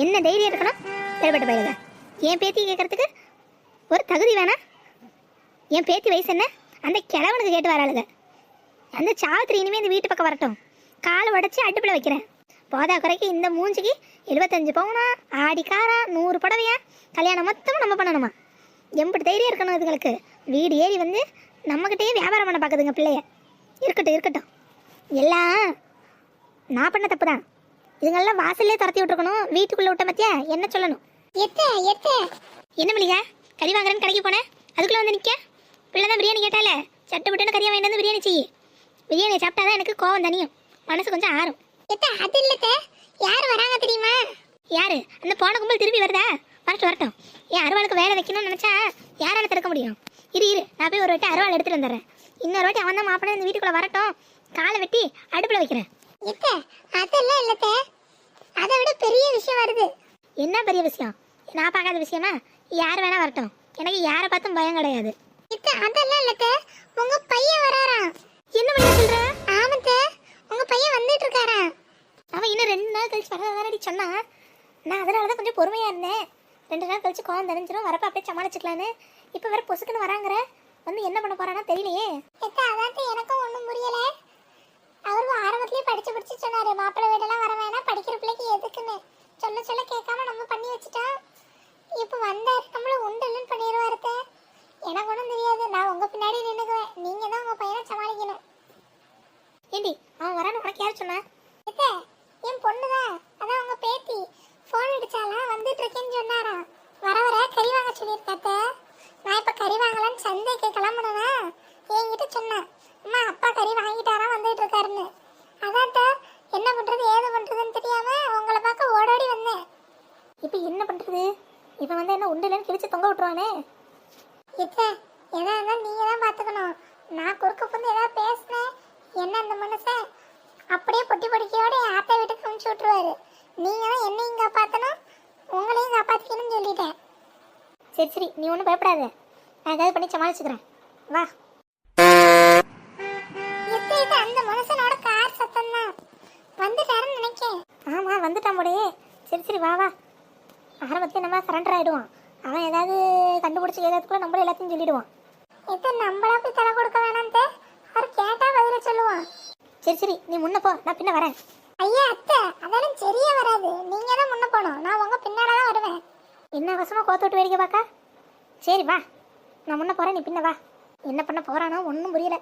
என்ன தைரியம் இருக்கணும் ஏற்பட்ட பயிலுங்க. என் பேத்தி கேட்கறதுக்கு ஒரு தகுதி வேணா? என் பேத்தி வயசு என்ன? அந்த கிழவனுக்கு கேட்டு வராளுங்க. அந்த சாவித்திரி இனிமே இந்த வீட்டு பக்கம் வரட்டும், காலை உடச்சி அடுப்பில் வைக்கிறேன். போதா குறைக்கு இந்த மூஞ்சிக்கு 75 பவுனா, ஆடிக்காரா, 100 புடவையா, கல்யாணம் மொத்தமும் நம்ம பண்ணணுமா? எம்பிட்டு தைரியம் இருக்கணும் இதுங்களுக்கு. வீடு ஏறி வந்து நம்மக்கிட்டேயே வியாபாரம் பண்ண பார்க்குதுங்க பிள்ளைய. இருக்கட்டும் இருக்கட்டும், எல்லாம் நான் பண்ண தப்பு தான். இதுங்கெல்லாம் வாசல்லே துரத்தி விட்டுருக்கணும், வீட்டுக்குள்ளே விட்ட மத்தியா என்ன சொல்லணும்? என்ன மளிகா கறி வாங்குறேன்னு கடைக்கு போனேன், அதுக்குள்ளே வந்து நிற்க. பிள்ளை தான் பிரியாணி கேட்டால, சட்டை விட்டுன்னு கறியை வாங்கிட்டு வந்து பிரியாணி செய்யி. பிரியாணி சாப்பிட்டாதான் எனக்கு கோவம் தனியும், மனசு கொஞ்சம் ஆறும். அது இல்ல, யார் வராங்க தெரியுமா? யாரு? அந்த போன கும்பல் திரும்பி வருதா? வரட்டும் வரட்டும். ஏன் அருவாளுக்கு வேலை வைக்கணும்னு நினச்சா யாரால திறக்க முடியும்? இரு நான் போய் ஒரு வாட்டி அருவாள் எடுத்துட்டு வந்துடுறேன். இன்னொரு வாட்டி அவன் தான் மாப்பிள்ளை இந்த வீட்டுக்குள்ளே வரட்டும், காலை வெட்டி அடுப்பில் வைக்கிறேன். அதெல்லாம் இல்ல, அதை விட பெரிய விஷயம் வருது. என்ன பெரிய விஷயம்? நான் பார்க்காத விஷயமா? யார் வேணா வரட்டும், எனக்கு யாரை பார்த்தும் பயம் கிடையாது. அதெல்லாம் இல்ல, உங்க பையன் வராரா? என்ன பையன் சொல்ற? ஆமத்த, உங்க பையன் வந்துட்டு இருக்காரா? அவன் இன்னும் 2 நாள் கழிச்சு வரதாடி சொன்னா. நான் அதனாலதான் கொஞ்சம் பொறுமையா இருந்தேன். 2 நாள் கழிச்சு கோவம் தெரிஞ்சிடும், வரப்ப அப்படியே சமாளிச்சுக்கலான்னு. இப்ப வேற பொசுக்குன்னு வராங்கிற, வந்து என்ன பண்ண போறானா தெரியலையே. அதான் எனக்கும் ஒண்ணும் புரியல. அவரு ஆரம்பத்திலேயே படிச்சு சொன்னாரு, மாப்பிள்ளை வீடெல்லாம் வர வேணாம், படிக்கிற பிள்ளைக்கு எதுக்குன்னு. சொல்ல கேட்காம நம்ம பண்ணி வச்சுட்டோம். இப்ப வந்தாரு, நம்மள உண்டல்னு பண்ணிடுவாரு. எனக்கு ஒன்றும் தெரியாது, நான் உங்க பின்னாடி நின்னுக்குவேன். நீங்க தான் உங்க பையனை சமாளிக்கணும். ஏண்டி அவன் வரான்னு உனக்கு யார் சொன்னா? என் பொண்ணுதான், அதான் உங்க பேத்தி போன் அடிச்சாலாம், வந்துட்டு இருக்கேன்னு சொன்னாரா. வர கறி வாங்க சொல்லியிருக்காத்த. நான் இப்ப கறி வாங்கலான்னு சந்தைக்கு கிளம்புனா என்கிட்ட சொன்னேன், அம்மா அப்பா கறி வாங்கிட்டாரா, வந்துட்டு இருக்காருன்னு. அதான் என்ன பண்றது ஏது பண்றதுன்னு தெரியாம உங்களை பார்க்க ஓடோடி வந்தேன். இப்ப என்ன பண்றது? இப்ப வந்து என்ன உண்டுலன்னு கிழிச்சு தொங்க விட்டுருவானே. எதா இருந்தாலும் நீங்க தான் பாத்துக்கணும். நான் குறுக்க புந்து ஏதாவது பேசினேன், என்ன அந்த மனுஷன் அப்படியே பொட்டி பொடிக்கையோட ஆத்தா வீட்டுக்கு அனுப்பிச்சு விட்டுருவாரு. நீங்க தான் என்னையும் காப்பாற்றணும், உங்களையும் காப்பாற்றிக்கணும்னு சொல்லிட்டேன். சரி நீ ஒன்றும் பயப்படாத, நான் ஏதாவது பண்ணி சமாளிச்சுக்கிறேன். வா. அந்த மனுஷனோட கார் சத்தம் தான். வந்துட்டாருன்னு நினைக்கேன். ஆமா வந்துட்டான் போடையே. சரி வா ஆரம்பத்துல நம்ம சரண்டர் ஆயிடுவான். அவன் ஏதாவது கண்டுபிடிச்சி ஏதாவதுக்குள்ள நம்மள எல்லாத்தையும் சொல்லிடுவான். நம்மளா போய் தலை கொடுக்க வேணாம்ட்டு அவர் கேட்டா பதில சொல்லுவான். சரி நீ முன்ன போ, நான் பின்ன வரேன். ஐயா அத்தை, அதெல்லாம் சரியா வராது. நீங்க தான் முன்ன போகணும், நான் உங்க பின்னால தான் வருவேன். என்ன வசமா கோத்து விட்டு வேடிக்கை பார்க்க? சரி வா, நான் முன்ன போறேன், நீ பின்ன வா. என்ன பண்ண போறானோ ஒன்றும் புரியல.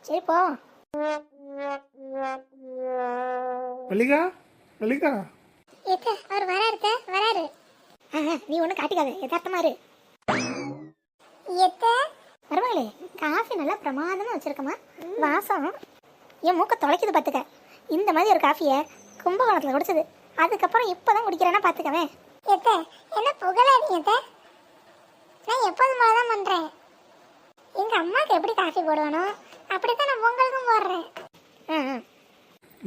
சரி போ. மல்லிகா மல்லிகா, அவர் வராரு. நீ ஒன்றும் காட்டிக்காத, யதார்த்தமா இரு. மருமகளே, காஃபி நல்லா பிரமாதமா வச்சிருக்கமா, வாசம் என் மூக்க தொலைக்குது பார்த்துக்க. இந்த மாதிரி ஒரு காஃபியை கும்பகோணத்தில் குடிச்சது, அதுக்கப்புறம் இப்போதான் குடிக்கிறேன்னா பார்த்துக்கவேன். என்ன புகழாதீங்க, நான் எப்போதும் போல தான் பண்ணுறேன். எங்கள் அம்மாவுக்கு எப்படி காஃபி போடுவானோ அப்படித்தான் நான் உங்களுக்கும் போடுறேன்.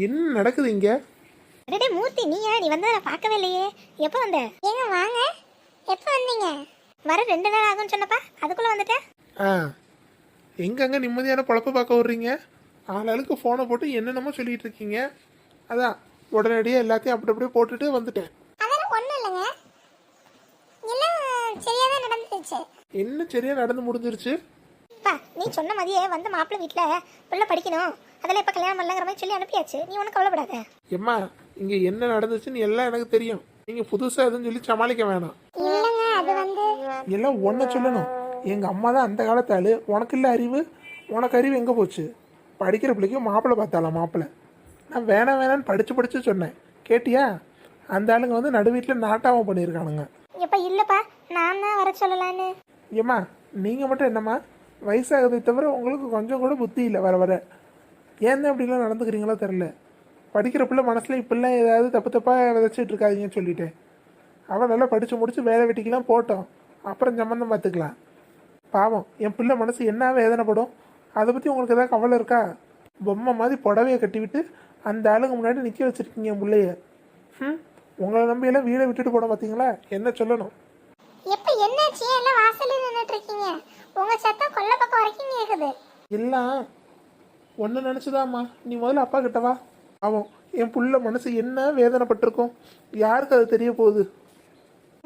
என்ன நடக்குது இங்க? அடே மூர்த்தி, நீ வந்ததை நான் பார்க்கவே இல்லையே. எப்போ வந்த? ஏங்க வாங்க, எப்போ வந்தீங்க? வர 2 நாள் ஆகும்னு சொன்னப்பா, அதுக்குள்ளே வந்துட்டேன். எங்கங்க நிம்மதியான பொழப்ப பார்க்க விடுறீங்க? ஆளாளுக்கு ஃபோனை போட்டு என்னென்னமோ சொல்லிட்டு இருக்கீங்க. அதான் உடனடியாக எல்லாத்தையும் அப்படியே போட்டுட்டு வந்துட்டேன். அதெல்லாம் ஒன்றும் இல்லைங்க, எல்லாம் சரியாக தான் நடந்துச்சு. என்ன சரியா நடந்து முடிஞ்சிருச்சு? நீ சொன்ன மாதிரியே வந்து மாப்பிள்ளை வீட்டில் பிள்ளை படிக்கணும், அதெல்லாம் இப்போ கல்யாணம் பண்ணலங்கிற மாதிரி சொல்லி அனுப்பியாச்சு. நீ ஒன்றும் கவலைப்படாத. எம்மா, இங்கே என்ன நடந்துச்சுன்னு எல்லாம் எனக்கு தெரியும். நீங்கள் புதுசாக எதுவும் சொல்லி சமாளிக்க வேணாம். இல்லைங்க, அது வந்து எல்லாம் ஒன்றை சொல்லணும். எங்கள் அம்மா தான் அந்த காலத்து ஆளு. உனக்கு இல்லை அறிவு? உனக்கு அறிவு எங்கே போச்சு? படிக்கிற பிள்ளைக்கும் மாப்பிள்ளை பார்த்தாலாம். மாப்பிள்ளை நான் வேணான்னு படித்து சொன்னேன், கேட்டியா? அந்த ஆளுங்க வந்து நடு வீட்டில் நாட்டாமல் பண்ணியிருக்கானுங்க. எப்போ இல்லைப்பா, நான் தான் வர சொல்லலான்னு. ஏம்மா, நீங்கள் மட்டும் என்னம்மா வயசாகுதை தவிர உங்களுக்கு கொஞ்சம் கூட புத்தி இல்லை. வர ஏன் அப்படிலாம் நடந்துக்கிறீங்களோ தெரில. படிக்கிற பிள்ளை மனசில் இப்படிலாம் ஏதாவது தப்பாக விதைச்சிட்டு இருக்காதீங்கன்னு சொல்லிட்டேன். அவன் நல்லா படித்து முடிச்சு வேலை வெட்டிக்கலாம் போட்டோம், அப்புறம் சம்மந்தம் பார்த்துக்கலாம். பாவம், என் பிள்ளை மனசு என்ன வேதனைப்படும். அதை பற்றி உங்களுக்கு எதாவது கவலை இருக்கா? பொம்மை மாதிரி புடவையை கட்டிவிட்டு அந்த ஆளுங்க முன்னாடி நிற்க வச்சுருக்கீங்க என் பிள்ளைய. உங்களை நம்பியெல்லாம் வீடை விட்டுட்டு போட பார்த்தீங்களா? என்ன சொல்லணும்? எல்லாம் ஒன்று நினச்சிதாம்மா. நீ முதல்ல அப்பா கிட்ட வா. அவன் என் புள்ள மனசு என்ன வேதனைப்பட்டிருக்கும், யாருக்கு அது தெரிய போகுது?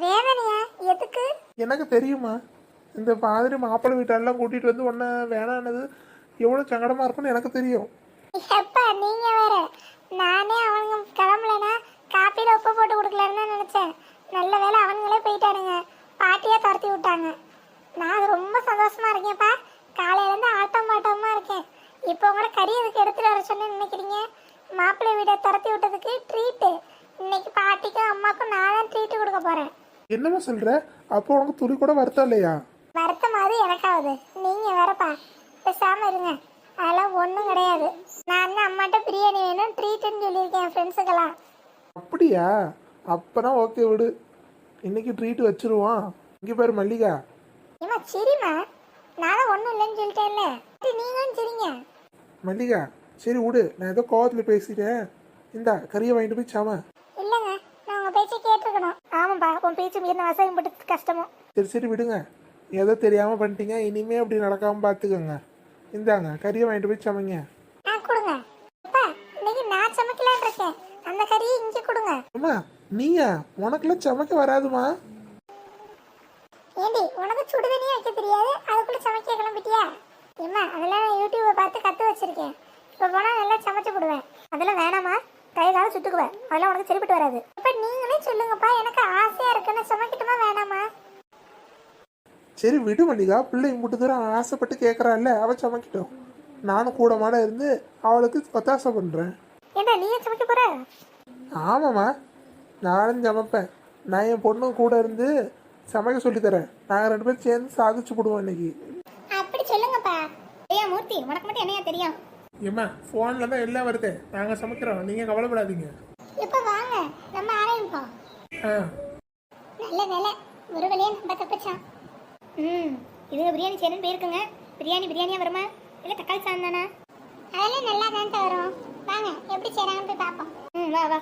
வேதனையா? எதுக்கு? எனக்கு தெரியுமா, இந்த மாதிரி மாப்பிள்ளை வீட்டெல்லாம் கூட்டிகிட்டு வந்து உன்னை வேணானது எவ்வளோ சங்கடமாக இருக்கும்னு எனக்கு தெரியும். எப்ப நீங்க வேற, நானே அவனுங்க கிளம்பலனா காப்பியில உப்பு போட்டு கொடுக்கலன்னு தான் நினைச்சேன். நல்ல வேளை அவனுங்களே போயிட்டானுங்க, பாட்டியா துரத்தி விட்டாங்க. நான் ரொம்ப சந்தோஷமா இருக்கேன்ப்பா. காலையில இருந்து ஆட்டம் பாட்டமா இருக்கேன். இப்போ உங்களோட கறி எதுக்கு எடுத்துட்டு வர சொன்னேன்னு நினைக்கிறீங்க? மாப்பிள்ளை வீட்டை துரத்தி விட்டதுக்கு ட்ரீட்டு. இன்னைக்கு பாட்டிக்கும் அம்மாக்கும் நான் தான் ட்ரீட்டு கொடுக்க போறேன். என்னம்மா சொல்கிற? அப்போ உனக்கு துளி கூட வருத்தம் இல்லையா? வருத்தமாவது எனக்காவது, நீங்க வேறப்பா பேசாம இருங்க. அதெல்லாம் ஒன்றும் கிடையாது. நான் தான் அம்மாட்ட பிரியாணி வேணும் ட்ரீட்டுன்னு சொல்லியிருக்கேன் என் ஃப்ரெண்ட்ஸுக்கெல்லாம். அப்படியா? அப்பனா ஓகே விடு, இன்னைக்கு ட்ரீட் வச்சிருவான். இங்கே பாரு மல்லிகா. ஏமா சரிம்மா, நான் தான் ஒன்றும் இல்லைன்னு சொல்லிட்டேன்ல, நீங்களும் சரிங்க. மல்லிகா சரி விடு, நான் ஏதோ கோவத்தில் பேசிட்டேன். இந்தா கறியை வாங்கிட்டு போய் சாம. இல்லைங்க, நான் உங்கள் பேச்சை கேட்டிருக்கணும். ஆமாப்பா, உன் பேச்சு மீறின வசதியும் போட்டு கஷ்டமும். சரி சரி விடுங்க, ஏதோ தெரியாமல் பண்ணிட்டீங்க. இனிமே அப்படி நடக்காமல் பார்த்துக்கோங்க. இந்தாங்க கறியை வாங்கிட்டு போய் சமைங்க. கொடுங்க. அப்பா இன்னைக்கு நான் சமைக்கலான் இருக்கேன், அந்த கறியை இங்கே கொடுங்க. அம்மா நீயா? உனக்குலாம் சமைக்க வராதுமா. ஏண்டி உனக்கு சுடு தண்ணியே வைக்க தெரியாது, அதுக்குள்ள சமைக்க கிளம்பிட்டியா? ஏம்மா அதெல்லாம் நான் யூடியூப்பை பார்த்து கற்று வச்சிருக்கேன். இப்போ போனால் நல்லா சமைச்சு போடுவேன். அதெல்லாம் வேணாமா, கை காலம் சுட்டுக்குவேன். அதெல்லாம் உனக்கு சரிப்பட்டு வராது. இப்போ நீங்களே சொல்லுங்கப்பா, எனக்கு ஆசையாக இருக்குன்னு சமைக்கட்டுமா வேணாமா? சரி விடு மல்லிகா, பிள்ளை இம்புட்டு தூரம் ஆசைப்பட்டு கேட்குறாள்ல, அவள் சமைக்கிட்டோம். நானும் கூட மாட இருந்து அவளுக்கு ஒத்தாசை பண்ணுறேன். ஏண்டா நீயே சமைக்க போற? ஆமாம்மா, நானும் சமைப்பேன். நான் என் பொண்ணு கூட இருந்து சமைக்க சொல்லித்தரேன். நாங்கள் 2 பேரும் சேர்ந்து சாதிச்சு போடுவோம் இன்னைக்கு. அப்படி சொல்லுங்கப்பா. ஐயா மூர்த்தி, உனக்கு மட்டும் என்னையா தெரியும்? ஏம்மா ஃபோனில் தான் எல்லாம் வருது, நாங்கள் சமைக்கிறோம், நீங்கள் கவலைப்படாதீங்க. இப்போ வாங்க நம்ம ஆரம்பிப்போம். ஆ நல்ல வேலை, ஒரு வழியா நம்ம தப்பிச்சான். இதுங்க பிரியாணி செய்யணும்னு போயிருக்குங்க. பிரியாணியா வருமா இல்லை தக்காளி சாதம் தானே? அதெல்லாம் நல்லா தான் வரும். வாங்க எப்படி செய்கிறாங்கன்னு போய் பார்ப்போம். வா வா.